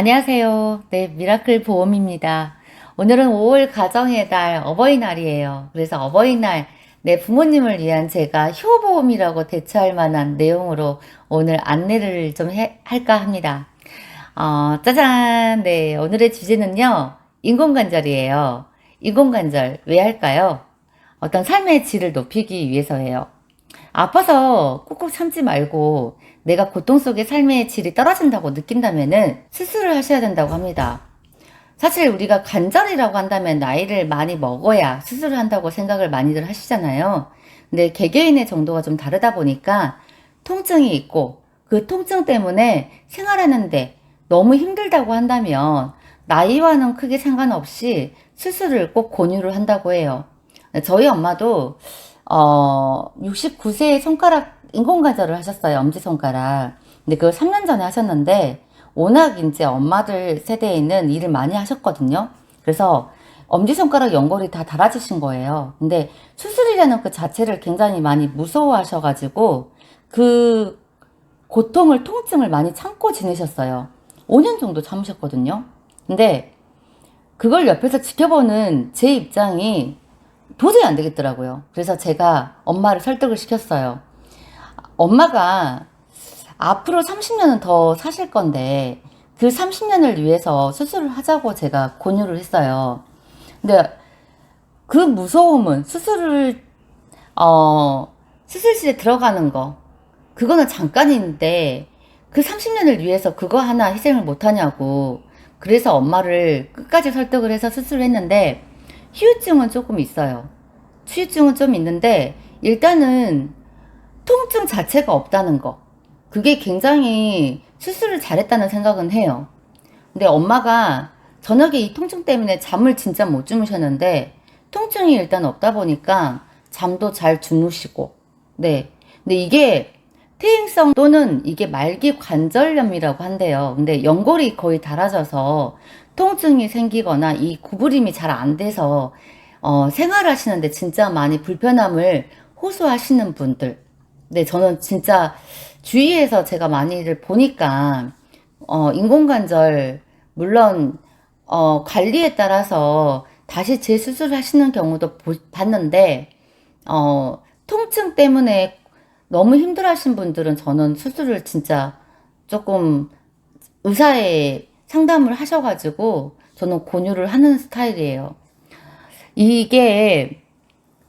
안녕하세요. 네, 미라클 보험입니다. 오늘은 5월 가정의 달 어버이날이에요. 그래서 어버이날 내 부모님을 위한 제가 효보험이라고 대체할 만한 내용으로 오늘 안내를 좀 할까 합니다. 짜잔! 네, 오늘의 주제는요, 인공관절이에요. 인공관절 왜 할까요? 어떤 삶의 질을 높이기 위해서예요. 아파서 꾹꾹 참지 말고 내가 고통 속에 삶의 질이 떨어진다고 느낀다면은 수술을 하셔야 된다고 합니다. 사실 우리가 관절이라고 한다면 나이를 많이 먹어야 수술을 한다고 생각을 많이들 하시잖아요. 근데 개개인의 정도가 좀 다르다 보니까 통증이 있고 그 통증 때문에 생활하는데 너무 힘들다고 한다면 나이와는 크게 상관없이 수술을 꼭 권유를 한다고 해요. 저희 엄마도 69세에 손가락 인공관절을 하셨어요. 엄지손가락. 근데 그걸 3년 전에 하셨는데 워낙 이제 엄마들 세대에는 일을 많이 하셨거든요. 그래서 엄지손가락 연골이 다 닳아지신 거예요. 근데 수술이라는 그 자체를 굉장히 많이 무서워하셔가지고 그 고통을, 통증을 많이 참고 지내셨어요. 5년 정도 참으셨거든요. 근데 그걸 옆에서 지켜보는 제 입장이 도저히 안 되겠더라고요. 그래서 제가 엄마를 설득을 시켰어요. 엄마가 앞으로 30년은 더 사실 건데 그 30년을 위해서 수술을 하자고 제가 권유를 했어요. 근데 그 무서움은 수술실에 들어가는 거 그거는 잠깐인데 그 30년을 위해서 그거 하나 희생을 못 하냐고. 그래서 엄마를 끝까지 설득을 해서 수술을 했는데 후유증은 조금 있어요. 후유증은 좀 있는데 일단은 통증 자체가 없다는 거. 그게 굉장히 수술을 잘했다는 생각은 해요. 근데 엄마가 저녁에 이 통증 때문에 잠을 진짜 못 주무셨는데 통증이 일단 없다 보니까 잠도 잘 주무시고. 네. 근데 이게 퇴행성 또는 이게 말기 관절염이라고 한대요. 근데 연골이 거의 닳아져서 통증이 생기거나 이 구부림이 잘 안 돼서 생활하시는데 진짜 많이 불편함을 호소하시는 분들. 네, 저는 진짜 주위에서 제가 많이들 보니까 인공관절 물론 관리에 따라서 다시 재수술 하시는 경우도 봤는데 통증 때문에 너무 힘들어하신 분들은 저는 수술을 진짜 조금 의사의 상담을 하셔가지고 저는 권유를 하는 스타일이에요. 이게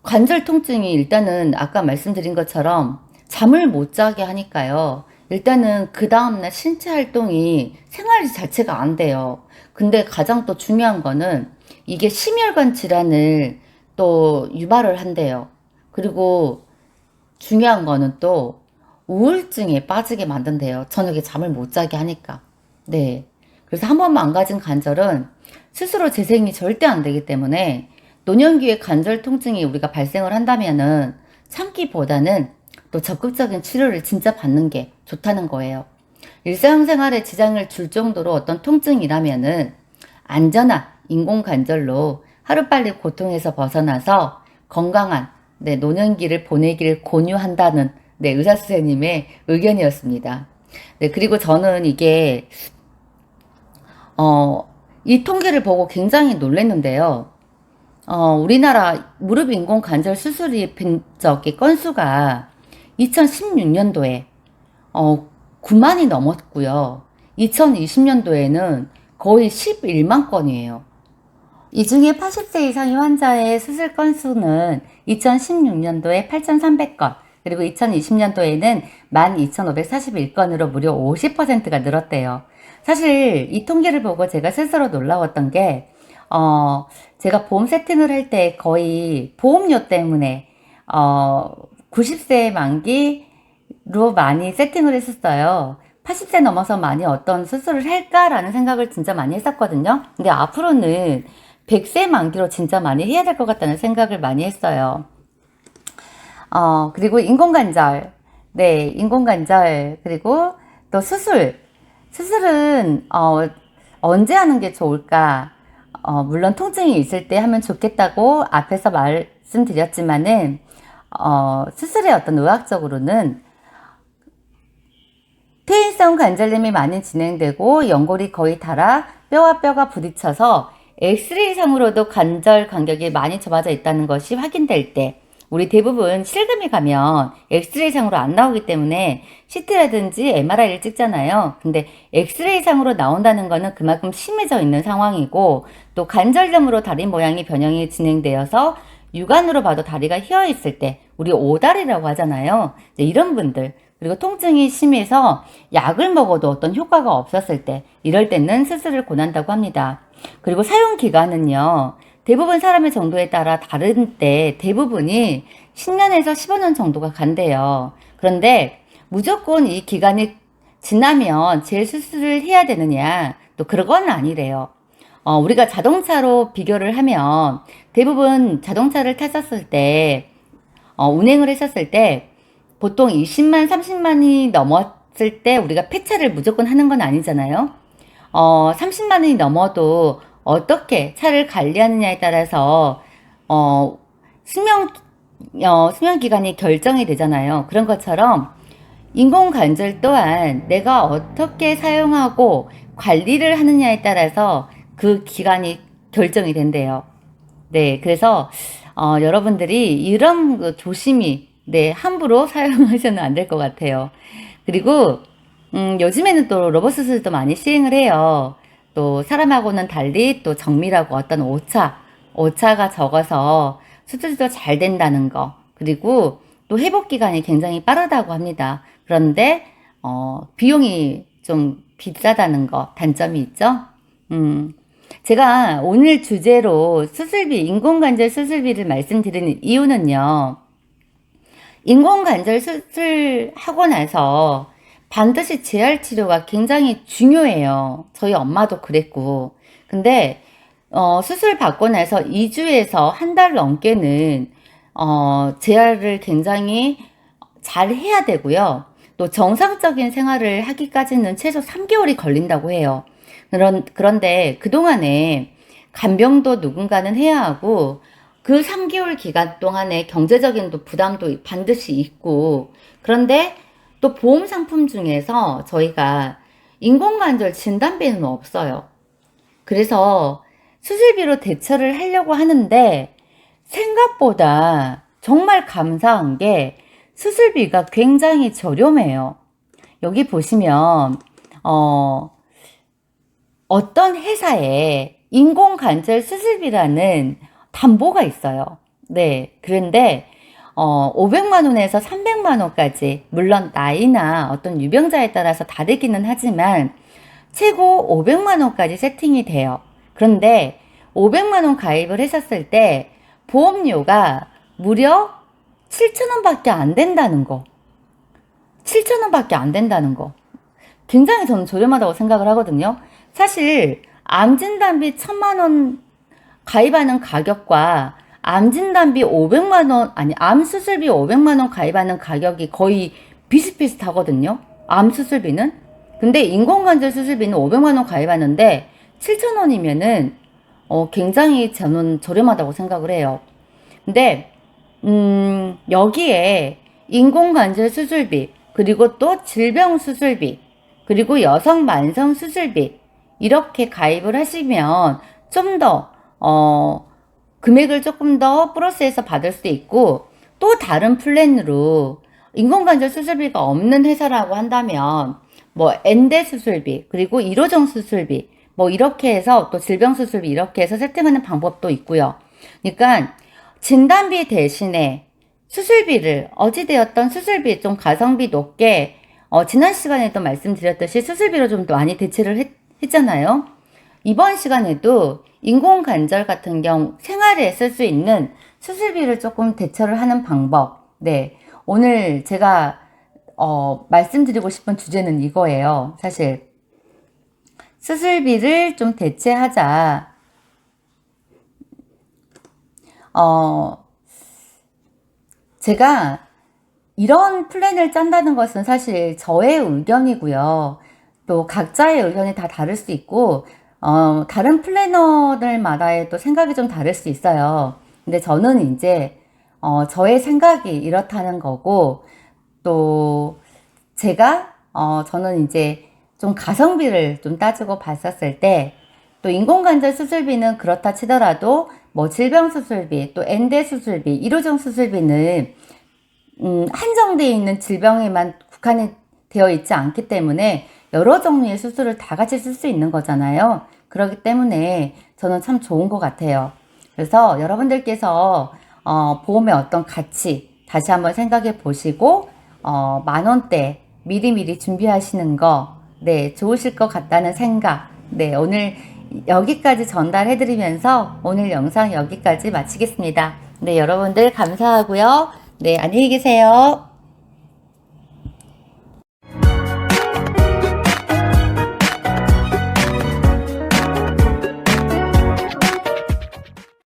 관절 통증이 일단은 아까 말씀드린 것처럼 잠을 못 자게 하니까요. 일단은 그 다음날 신체 활동이 생활 자체가 안 돼요. 근데 가장 또 중요한 거는 이게 심혈관 질환을 또 유발을 한대요. 그리고 중요한 거는 또 우울증에 빠지게 만든대요. 저녁에 잠을 못 자게 하니까. 네. 그래서 한 번 망가진 관절은 스스로 재생이 절대 안 되기 때문에 노년기에 관절 통증이 우리가 발생을 한다면은 참기보다는 또 적극적인 치료를 진짜 받는 게 좋다는 거예요. 일상생활에 지장을 줄 정도로 어떤 통증이라면은 안전한 인공관절로 하루빨리 고통에서 벗어나서 건강한 노년기를 보내기를 권유한다는 의사 선생님의 의견이었습니다. 네, 그리고 저는 이게 이 통계를 보고 굉장히 놀랐는데요. 우리나라 무릎 인공 관절 수술이 저기 건수가 2016년도에 9만이 넘었고요. 2020년도에는 거의 11만 건이에요. 이 중에 80세 이상의 환자의 수술 건수는 2016년도에 8,300건, 그리고 2020년도에는 12,541건으로 무려 50%가 늘었대요. 사실 이 통계를 보고 제가 스스로 놀라웠던 게 제가 보험 세팅을 할 때 거의 보험료 때문에 90세 만기로 많이 세팅을 했었어요. 80세 넘어서 많이 어떤 수술을 할까라는 생각을 진짜 많이 했었거든요. 근데 앞으로는 100세 만기로 진짜 많이 해야 될 것 같다는 생각을 많이 했어요. 그리고 인공관절. 네, 인공관절. 그리고 또 수술. 수술은, 언제 하는 게 좋을까? 물론 통증이 있을 때 하면 좋겠다고 앞에서 말씀드렸지만은, 수술의 어떤 의학적으로는 퇴행성 일회성 관절염이 많이 진행되고 연골이 거의 닳아 뼈와 뼈가 부딪혀서 엑스레이상으로도 관절 간격이 많이 좁아져 있다는 것이 확인될 때, 우리 대부분 실금이 가면 엑스레이상으로 안 나오기 때문에 CT라든지 MRI를 찍잖아요. 근데 엑스레이상으로 나온다는 거는 그만큼 심해져 있는 상황이고, 또 관절염으로 다리 모양이 변형이 진행되어서 육안으로 봐도 다리가 휘어 있을 때, 우리 오다리라고 하잖아요. 이제 이런 분들, 그리고 통증이 심해서 약을 먹어도 어떤 효과가 없었을 때, 이럴 때는 수술을 권한다고 합니다. 그리고 사용 기간은요, 대부분 사람의 정도에 따라 다른데 대부분이 10년에서 15년 정도가 간대요. 그런데 무조건 이 기간이 지나면 재수술을 해야 되느냐, 또 그건 아니래요. 우리가 자동차로 비교를 하면 대부분 자동차를 탔었을 때, 운행을 했었을 때 보통 20만, 30만이 넘었을 때 우리가 폐차를 무조건 하는 건 아니잖아요. 30만 원이 넘어도 어떻게 차를 관리하느냐에 따라서 수명 수명 기간이 결정이 되잖아요. 그런 것처럼 인공관절 또한 내가 어떻게 사용하고 관리를 하느냐에 따라서 그 기간이 결정이 된대요. 네, 그래서 여러분들이 이런 조심히, 네, 함부로 사용하셔는 안 될 것 같아요. 그리고 요즘에는 또 로봇 수술도 많이 시행을 해요. 또 사람하고는 달리 또 정밀하고 어떤 오차가 적어서 수술도 잘 된다는 거. 그리고 또 회복 기간이 굉장히 빠르다고 합니다. 그런데 비용이 좀 비싸다는 거, 단점이 있죠. 제가 오늘 주제로 인공관절 수술비를 말씀드리는 이유는요. 인공관절 수술하고 나서 반드시 재활 치료가 굉장히 중요해요. 저희 엄마도 그랬고. 근데 수술 받고 나서 2주에서 한 달 넘게는 재활을 굉장히 잘 해야 되고요. 또 정상적인 생활을 하기까지는 최소 3개월이 걸린다고 해요. 그런데 그동안에 간병도 누군가는 해야 하고, 그 3개월 기간 동안에 경제적인 부담도 반드시 있고, 그런데 또 보험 상품 중에서 저희가 인공관절 진단비는 없어요. 그래서 수술비로 대처를 하려고 하는데, 생각보다 정말 감사한 게 수술비가 굉장히 저렴해요. 여기 보시면 어떤 회사에 인공관절 수술비라는 담보가 있어요. 네, 그런데 500만 원에서 300만 원까지, 물론 나이나 어떤 유병자에 따라서 다르기는 하지만 최고 500만 원까지 세팅이 돼요. 그런데 500만 원 가입을 했었을 때 보험료가 무려 7천 원밖에 안 된다는 거. 7천 원밖에 안 된다는 거. 굉장히 저는 저렴하다고 생각을 하거든요. 사실 암 진단비 1,000만 원 가입하는 가격과 암 진단비 500만 원, 아니 암 수술비 500만 원 가입하는 가격이 거의 비슷비슷하거든요. 암 수술비는. 근데 인공관절 수술비는 500만 원 가입하는데 7천 원이면은 굉장히 저는 저렴하다고 생각을 해요. 근데 여기에 인공관절 수술비, 그리고 또 질병 수술비, 그리고 여성 만성 수술비, 이렇게 가입을 하시면 좀 더 금액을 조금 더 플러스해서 받을 수도 있고, 또 다른 플랜으로 인공관절 수술비가 없는 회사라고 한다면 뭐 엔대 수술비, 그리고 1호종 수술비, 뭐 이렇게 해서 또 질병 수술비, 이렇게 해서 세팅하는 방법도 있고요. 그러니까 진단비 대신에 수술비를, 어찌되었던 수술비 좀 가성비 높게, 지난 시간에도 말씀드렸듯이 수술비로 좀 더 많이 대체를 했잖아요. 이번 시간에도 인공관절 같은 경우 생활에 쓸 수 있는 수술비를 조금 대처를 하는 방법. 네, 오늘 제가 말씀드리고 싶은 주제는 이거예요. 사실 수술비를 좀 대체하자. 제가 이런 플랜을 짠다는 것은 사실 저의 의견이고요. 또 각자의 의견이 다 다를 수 있고, 다른 플래너들마다의 또 생각이 좀 다를 수 있어요. 근데 저는 이제, 저의 생각이 이렇다는 거고, 또 제가 저는 이제 좀 가성비를 좀 따지고 봤었을 때, 또 인공관절 수술비는 그렇다 치더라도 뭐 질병 수술비, 또 엔대 수술비, 일호종 수술비는 한정되어 있는 질병에만 국한이 되어 있지 않기 때문에 여러 종류의 수술을 다 같이 쓸 수 있는 거잖아요. 그렇기 때문에 저는 참 좋은 것 같아요. 그래서 여러분들께서 보험의 어떤 가치 다시 한번 생각해 보시고 10,000원대 미리미리 준비하시는 거, 네, 좋으실 것 같다는 생각. 네, 오늘 여기까지 전달해 드리면서 오늘 영상 여기까지 마치겠습니다. 네, 여러분들 감사하고요. 네, 안녕히 계세요.